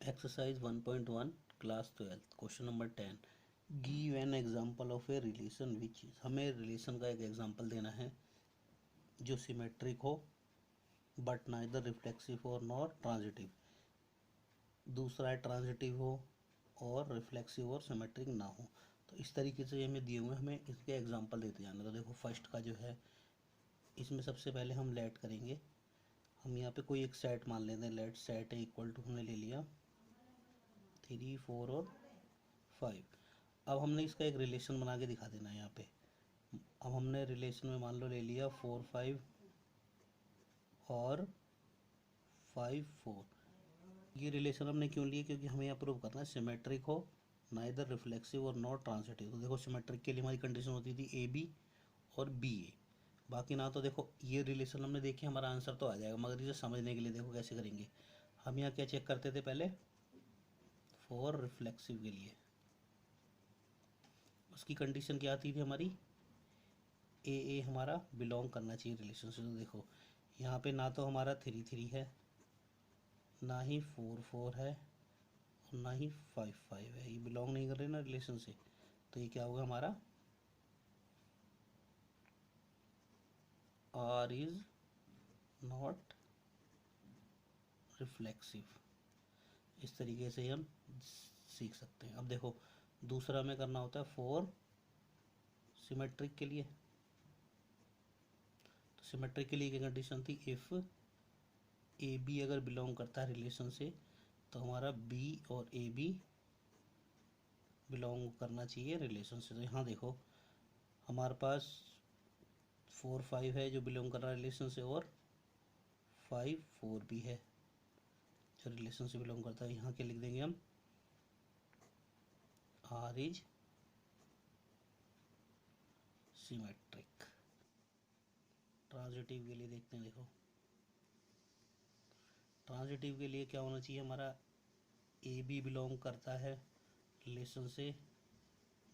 Exercise 1.1 class 12 question number 10 give an example of a relation which is. हमें relation का एक example देना है जो सिमेट्रिक हो बट नाइदर रिफ्लेक्सिव और नॉर ट्रांजिटिव। दूसरा है ट्रांजिटिव हो और रिफ्लेक्सिव और सिमेट्रिक ना हो। तो इस तरीके से हमें दिए हुए हमें इसके एग्जांपल देते जाना। तो देखो फर्स्ट का जो है इसमें सबसे पहले हम लेट करेंगे। हम यहाँ पे कोई एक सेट मान लेते हैं। लेट सेट है इक्वल टू हमने ले लिया 3, 4 और 5। अब हमने इसका एक रिलेशन बना के दिखा देना है यहाँ पे। अब हमने रिलेशन में मान लो ले लिया 4, 5 और 5, 4। ये रिलेशन हमने क्यों लिया? क्योंकि हमें यहाँ प्रूव करना है सिमेट्रिक हो, नाइदर रिफ्लेक्सिव और नॉट ट्रांजिटिव। तो देखो सिमेट्रिक के लिए हमारी कंडीशन होती थी ए बी और बी ए। बाकी ना तो देखो ये रिलेशन हमने देखे हमारा आंसर तो आ जाएगा, मगर इसे समझने के लिए देखो कैसे करेंगे। हम यहाँ क्या चेक करते थे पहले? फॉर रिफ्लेक्सिव के लिए उसकी कंडीशन क्या आती थी हमारी? ए हमारा बिलोंग करना चाहिए रिलेशन से। तो देखो यहाँ पे ना तो हमारा 3, 3 है, ना ही 4, 4 है और ना ही 5, 5 है। ये बिलोंग नहीं कर रहे ना रिलेशन से। तो ये क्या होगा हमारा? R is not reflexive. इस तरीके से हम सीख सकते हैं। अब देखो दूसरा हमें करना होता है फॉर सिमेट्रिक के लिए। तो सिमेट्रिक के लिए क्या कंडीशन थी? इफ़ ए बी अगर बिलोंग करता है रिलेशन से तो हमारा बी और ए बी बिलोंग करना चाहिए रिलेशन से। तो यहाँ देखो हमारे पास 4, 5 है जो बिलोंग कर रहा है रिलेशन से, और 5, 4 भी है जो रिलेशन से बिलोंग करता है। यहाँ क्या लिख देंगे हम? Are is symmetric. ट्रांजिटिव के लिए देखते हैं। देखो ट्रांजिटिव के लिए क्या होना चाहिए हमारा? ए बी बिलोंग करता है रिलेशन से,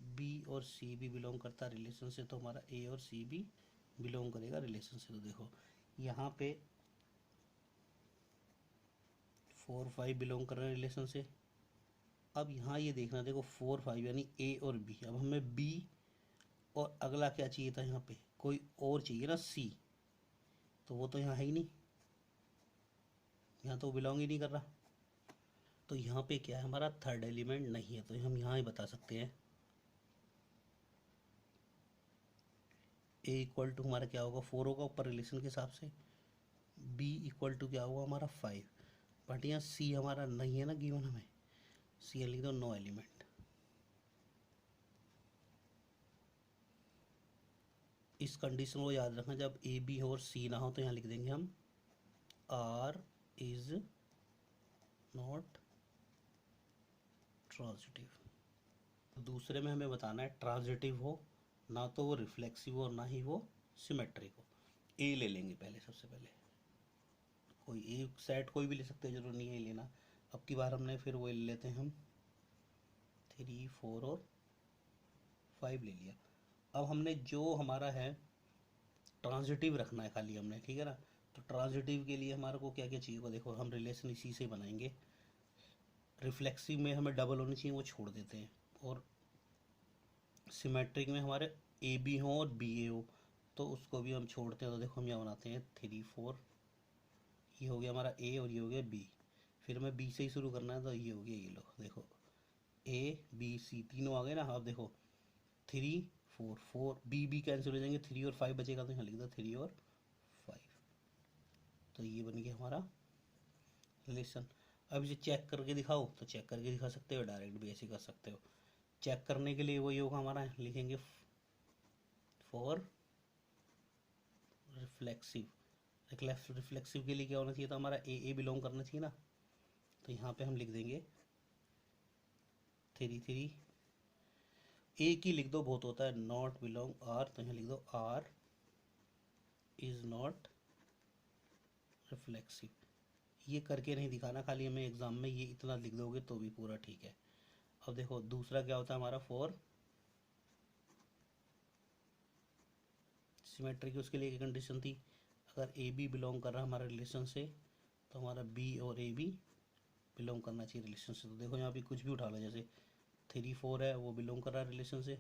बी और सी भी बिलोंग करता है रिलेशन से। तो हमारा ए और सी भी बिलोंग करेगा रिलेशन से। तो देखो यहाँ पे 4, 5 बिलोंग कर रहे हैं रिलेशन से। अब यहाँ ये देखना, देखो 4, 5 यानी ए और बी। अब हमें बी और अगला क्या चाहिए था? यहाँ पे कोई और चाहिए ना, सी। तो वो तो यहाँ है ही नहीं, यहाँ तो बिलोंग ही नहीं कर रहा। तो यहाँ पे क्या है हमारा? थर्ड एलिमेंट नहीं है। तो हम यहाँ ही बता सकते हैं ए इक्वल टू हमारा क्या होगा? 4 होगा ऊपर रिलेशन के हिसाब से। बी इक्वल टू क्या होगा हमारा? 5। बट यहाँ सी हमारा नहीं है ना गिवन हमें। सी लिख दो नो एलिमेंट। इस कंडीशन को याद रखना, जब ए बी हो और सी ना हो तो यहाँ लिख देंगे हम आर इज नॉट ट्रांजिटिव। दूसरे में हमें बताना है ट्रांजिटिव हो, ना तो वो रिफ्लेक्सिव हो ना ही वो सिमेट्रिक हो। ए ले लेंगे पहले, सबसे पहले कोई एक सेट कोई भी ले सकते हैं, जरूर नहीं है लेना। अब की बार हमने फिर वो ले लेते हैं हम 3, 4 और 5 ले लिया। अब हमने जो हमारा है ट्रांजिटिव रखना है खाली हमने, ठीक है ना। तो ट्रांजिटिव के लिए हमारे को क्या क्या चाहिए? को देखो हम रिलेशन इसी से बनाएंगे। रिफ्लेक्सिव में हमें डबल होनी चाहिए, वो छोड़ देते हैं। और सिमेट्रिक में हमारे ए बी हो और बी ए हो तो उसको भी हम छोड़ते हैं। तो देखो हम यहाँ बनाते हैं 3, 4। ये हो गया हमारा ए और ये हो गया बी। फिर हमें बी से ही शुरू करना है। तो ये हो गया, ये लो देखो ए बी सी तीनों आ गए ना। अब देखो 3, 4, 4 बी बी कैंसिल हो जाएंगे, 3 और 5 बचेगा। तो यहाँ लिख दो 3 और 5। तो ये बन गया हमारा रिलेशन। अब इसे चेक करके दिखाओ तो चेक करके दिखा सकते हो, डायरेक्ट भी ऐसे कर सकते हो। चेक करने के लिए वही होगा हमारा, लिखेंगे फॉर रिफ्लेक्सिव। रिफ्लेक्सिव के लिए क्या होना चाहिए था हमारा? ए बिलोंग करना चाहिए ना। तो यहाँ पे हम लिख देंगे 3, 3। एक ही लिख दो बहुत होता है, नॉट बिलोंग आर। तो यहाँ लिख दो आर इज नॉट रिफ्लेक्सिव। ये करके नहीं दिखाना, खाली हमें एग्जाम में ये इतना लिख दोगे तो भी पूरा ठीक है। अब देखो दूसरा क्या होता है हमारा? For symmetric. उसके लिए एक कंडीशन थी, अगर ए बी बिलोंग कर रहा है हमारे रिलेशन से तो हमारा बी और ए बी बिलोंग करना चाहिए रिलेशन से। तो देखो यहाँ पे कुछ भी उठा लो, जैसे 3 4 है वो बिलोंग कर रहा है रिलेशन से,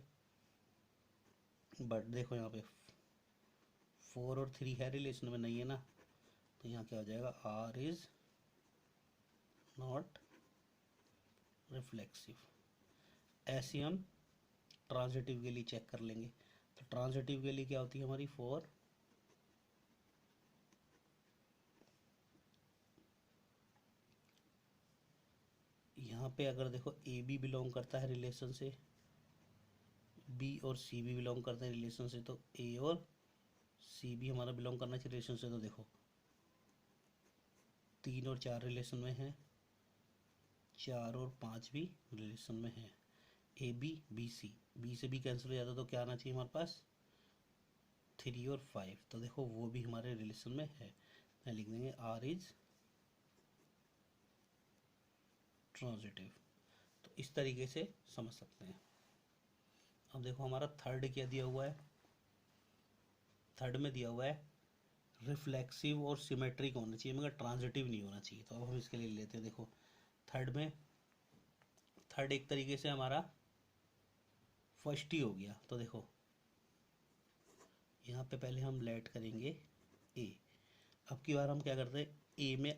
बट देखो यहाँ पे 4 और 3 है रिलेशन में नहीं है ना, तो यहाँ क्या हो जाएगा, आर इज नॉट रिफ्लेक्सिव। ऐसे हम ट्रांजिटिव के लिए चेक कर लेंगे। तो ट्रांजिटिव के लिए क्या होती है हमारी 4, यहाँ पे अगर देखो ए बी बिलोंग करता है रिलेशन से, बी और सी भी बिलोंग करते हैं रिलेशन से, तो ए और सी भी हमारा बिलोंग करना चाहिए रिलेशन से। तो देखो 3 और 4 रिलेशन में है, 4 और 5 भी रिलेशन में है। A B B C, B से बी कैंसिल हो जाता तो क्या आना चाहिए हमारे पास, 3 और 5। तो देखो वो भी हमारे रिलेशन में है, मैं लिख देंगे आर इज ट्रांजिटिव। तो इस तरीके से समझ सकते हैं। अब देखो हमारा थर्ड क्या दिया हुआ है, थर्ड में दिया हुआ है रिफ्लेक्सिव और सिमेट्रिक होना चाहिए मगर ट्रांजिटिव नहीं होना चाहिए। तो अब हम इसके लिए लेते हैं, देखो थर्ड में, थर्ड एक तरीके से हमारा फर्स्ट ही हो गया। तो देखो यहाँ पे पहले हम लेट करेंगे ए। अब की बार हम क्या करते हैं, ए में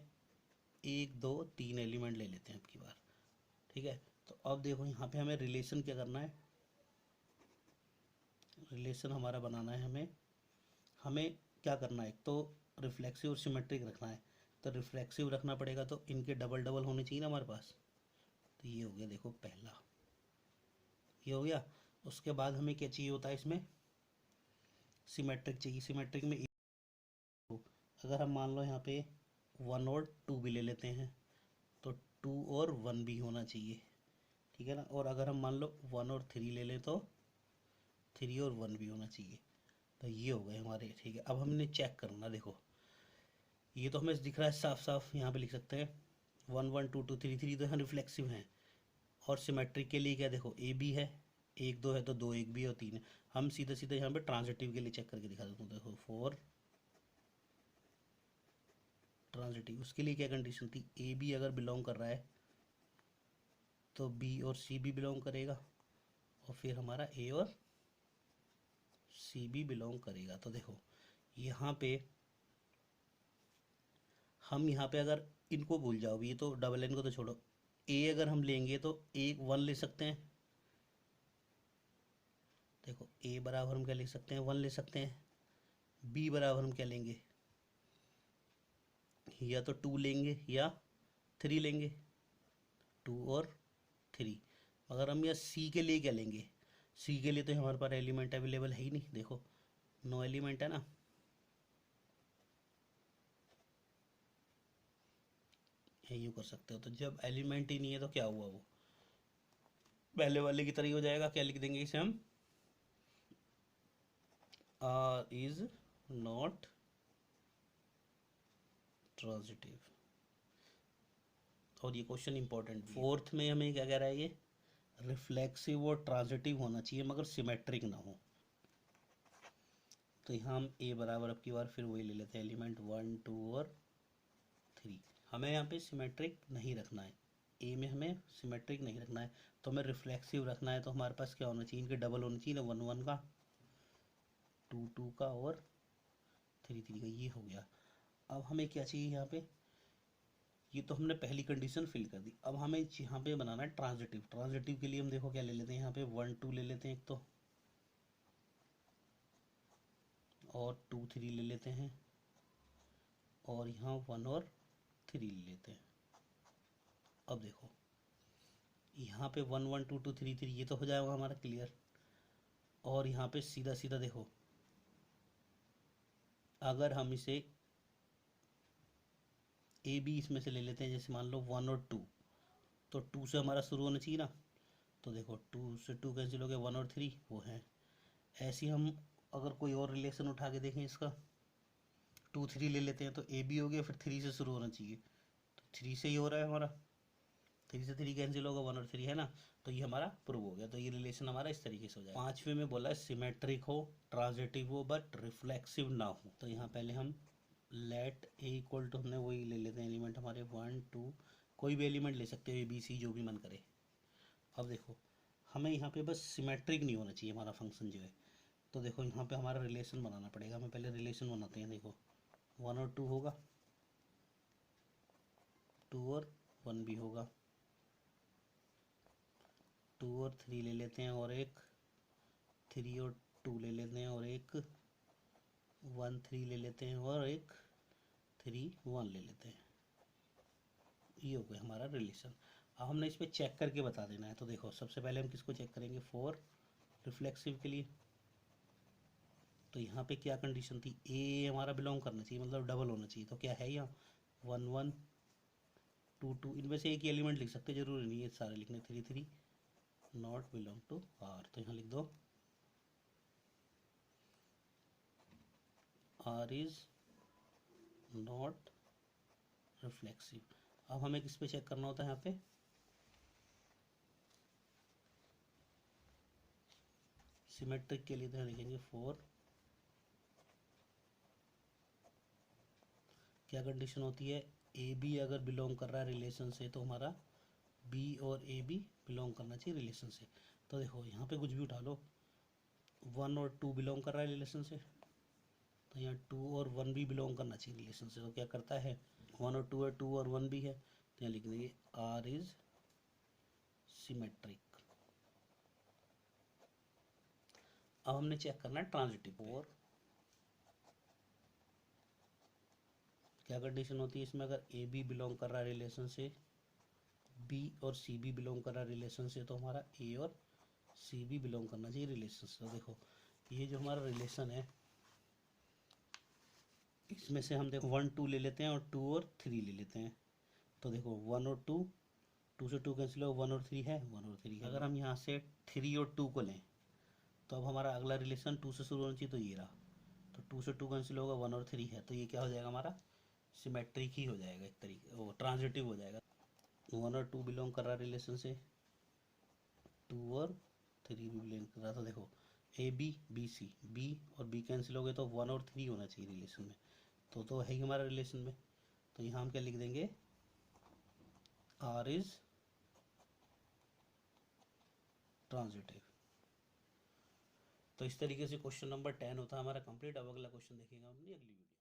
1 2 3 एलिमेंट ले लेते हैं अब की बार, ठीक है। तो अब देखो यहाँ पे हमें रिलेशन क्या करना है, रिलेशन हमारा बनाना है, हमें हमें क्या करना है, तो रिफ्लेक्सिव और सिमेट्रिक रखना है। तो रिफ्लेक्सिव रखना पड़ेगा तो इनके डबल डबल होने चाहिए ना हमारे पास। तो ये हो गया देखो पहला, ये हो गया। उसके बाद हमें क्या चाहिए होता है इसमें, सिमेट्रिक चाहिए। सिमेट्रिक में अगर हम मान लो यहाँ पे 1 और 2 भी ले लेते हैं तो 2 और 1 भी होना चाहिए, ठीक है ना। और अगर हम मान लो 1 और 3 ले लें तो 3 और 1 भी होना चाहिए। तो ये हो गए हमारे, ठीक है। अब हमने चेक करना, देखो ये तो हमें दिख रहा है साफ साफ, यहाँ पे लिख सकते हैं 1 1 2 2 3 3 तो यहाँ रिफ्लेक्सिव हैं। और सिमेट्रिक के लिए क्या, देखो ए बी है, 1 2 है तो 2 1 भी है और 3 है। हम सीधे सीधे यहाँ पे ट्रांजिटिव के लिए चेक करके दिखा देता हूँ। देखो 4 ट्रांजिटिव, उसके लिए क्या कंडीशन थी, ए बी अगर बिलोंग कर रहा है तो बी और सी भी बिलोंग करेगा, और फिर हमारा ए और सी भी बिलोंग करेगा। तो देखो यहाँ पे हम यहाँ पे अगर इनको भूल जाओ, ये तो डबल एन को तो छोड़ो, ए अगर हम लेंगे तो एक 1 ले सकते हैं। देखो ए बराबर हम क्या ले सकते हैं, 1 ले सकते हैं। बी बराबर हम क्या लेंगे, या तो 2 लेंगे या 3 लेंगे, 2 और 3। अगर हम यहाँ सी के लिए क्या लेंगे, सी के लिए तो हमारे पास एलिमेंट अवेलेबल है ही नहीं, देखो नो एलिमेंट है ना। ये यूँ कर सकते हो। तो जब एलिमेंट ही नहीं है तो क्या हुआ, वो पहले वाले की तरह ही हो जाएगा। क्या लिख देंगे इसे हम, आर इज नॉट ट्रांजिटिव। और ये क्वेश्चन इंपॉर्टेंट, फोर्थ में हमें क्या कह रहा है, ये रिफ्लेक्सिव और ट्रांजिटिव होना चाहिए मगर सिमेट्रिक ना हो। तो यहाँ हम ए बराबर अब की बार फिर वही ले लेते हैं, एलिमेंट 1 2 और 3। हमें यहाँ पे सिमेट्रिक नहीं रखना है, ए में हमें सिमेट्रिक नहीं रखना है, तो हमें रिफ्लेक्सिव रखना है। तो हमारे पास क्या होना चाहिए, इनके डबल होना चाहिए ना, 1 1 का, 2 2 का और 3 3 का। ये हो गया। अब हमें क्या चाहिए यहाँ पे, ये तो हमने पहली कंडीशन फिल कर दी। अब हमें यहाँ पे बनाना है ट्रांजिटिव। ट्रांजिटिव के लिए हम देखो क्या ले लेते हैं, यहाँ पे 1 2 ले लेते हैं एक तो, और 2 3 ले लेते हैं, और यहाँ 1 और 3 ले लेते हैं। अब देखो यहाँ पे 1 1 2 2 3 3 ये तो हो जाएगा हमारा क्लियर। और यहाँ पे सीधा सीधा देखो, अगर हम इसे ए बी इसमें से ले लेते हैं, जैसे मान लो 1 और 2, तो 2 से हमारा शुरू होना चाहिए ना। तो देखो 2 से 2 कैंसिल हो गया, 1 और 3 वो हैं। ऐसे हम अगर कोई और रिलेशन उठा के देखें इसका, 2 3 ले लेते हैं तो ए बी हो गया, फिर 3 से शुरू होना चाहिए, तो 3 से ही हो रहा है हमारा, 3 से 3 कैंसिल होगा, 1 और 3 है ना। तो ये हमारा प्रूव हो गया। तो ये रिलेशन हमारा इस तरीके से हो जाएगा। पांचवें में बोला है सिमेट्रिक हो, ट्रांजिटिव हो, बट रिफ्लेक्सिव ना हो। तो यहाँ पहले हम लेट ए इक्वल टू, हमने वही ले लेते हैं एलिमेंट हमारे 1 2, कोई भी एलिमेंट ले सकते हो, ए बी सी जो भी मन करे। अब देखो हमें यहाँ पे बस सिमेट्रिक नहीं होना चाहिए हमारा फंक्शन जो है। तो देखो यहाँ पे हमारा रिलेशन बनाना पड़ेगा, हमें पहले रिलेशन बनाते हैं। देखो 1 और 2 होगा, 2 और 1 भी होगा, 2 और 3 ले लेते हैं, और एक 3 और 2 ले लेते हैं, और एक 1 3 ले लेते हैं, और एक 3 1 ले लेते हैं। ये हो गया हमारा रिलेशन। अब हमने इस पर चेक करके बता देना है। तो देखो सबसे पहले हम किसको चेक करेंगे, 4 रिफ्लेक्सिव के लिए। तो यहाँ पे क्या कंडीशन थी, ए हमारा बिलोंग करना चाहिए, मतलब डबल होना चाहिए। तो क्या है यहाँ 1 1 2 2, इनमें से एक ही एलिमेंट लिख सकते, जरूरी नहीं है सारे लिखने। 3 3 नॉट बिलोंग टू आर, तो यहाँ लिख दो आर इज नॉट रिफ्लेक्सिव। अब हमें किस पे चेक करना होता है, यहाँ पे सिमेट्रिक के लिए। तो लिखेंगे 4, क्या कंडीशन होती है, ए बी अगर बिलोंग कर रहा है रिलेशन से तो हमारा बी और ए बी बिलोंग करना चाहिए रिलेशन से। तो देखो यहाँ पे कुछ भी उठा लो, 1 और 2 बिलोंग कर रहा है रिलेशन से, तो यहाँ 2 और 1 भी बिलोंग करना चाहिए रिलेशन से। तो क्या करता है, 1 और 2 है, 2 और 1 भी है, तो यहाँ लिख देंगे आर इज सिमेट्रिक। अब हमने चेक करना है ट्रांजिटिव। और क्या कंडीशन होती है इसमें, अगर ए बी बिलोंग कर रहा है रिलेशन से, बी और सी भी बिलोंग कर रहा है रिलेशन से, तो हमारा ए और सी भी बिलोंग करना चाहिए रिलेशन से। तो देखो ये जो हमारा रिलेशन है, इसमें से हम देखो 1 2 ले लेते हैं, और 2 और 3 ले लेते हैं। तो देखो 1 और 2, 2 से 2 कैंसिल हो, 1 और 3 है, 1 और 3 है। अगर हम यहाँ से 3 और 2 को लें, तो अब हमारा अगला रिलेशन 2 से शुरू होना चाहिए, तो ये रहा। तो 2 से 2 कैंसिल होगा, 1 और 3 है, तो ये क्या हो जाएगा, हमारा सिमेट्रिक ही हो जाएगा, एक तरीके वो ट्रांजिटिव हो जाएगा। 1 और 2 बिलोंग कर रहा है रिलेशन से, 2 और 3 भी बिलोंग कर रहा था। देखो A B B C, B और बी कैंसिल हो गए, तो 1 और 3 होना चाहिए रिलेशन में, तो है ही हमारा रिलेशन में। तो यहाँ हम क्या लिख देंगे, आर इज ट्रांजिटिव। तो इस तरीके से क्वेश्चन नंबर 10 होता है हमारा कंप्लीट। अब अगला क्वेश्चन देखेंगे हम अपनी अगली वीडियो।